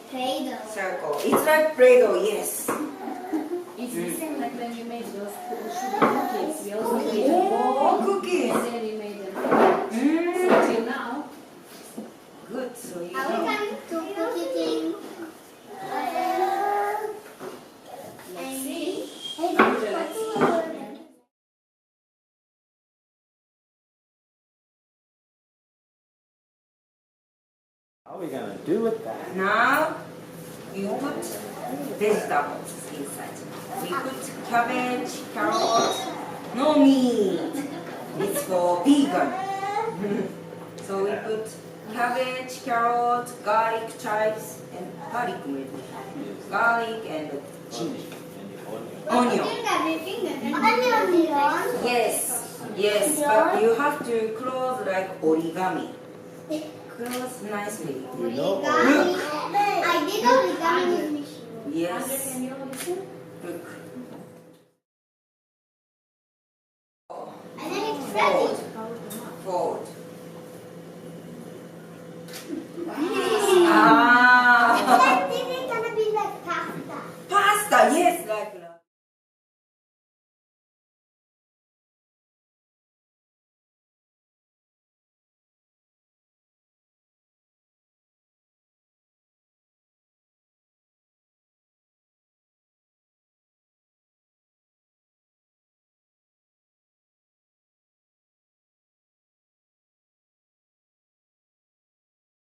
Play-Doh. Circle. It's like Play-Doh, yes. It's the same like when we made those sugar cookies. We also made them Oh, cookies. and then we made them. So till now, Good. So you Are we know. going to put it in? let's see. How are we gonna do with that? Now you put vegetables inside. We put cabbage, carrot, no meat. It's for vegan. So we put cabbage, carrot, garlic chives, and garlic maybe. Garlic and chili. Onion. Onion. Yes, yes, but you have to close like origami. Close nicely. Origami. I did origami with machine. Yes. Can you listen? Look.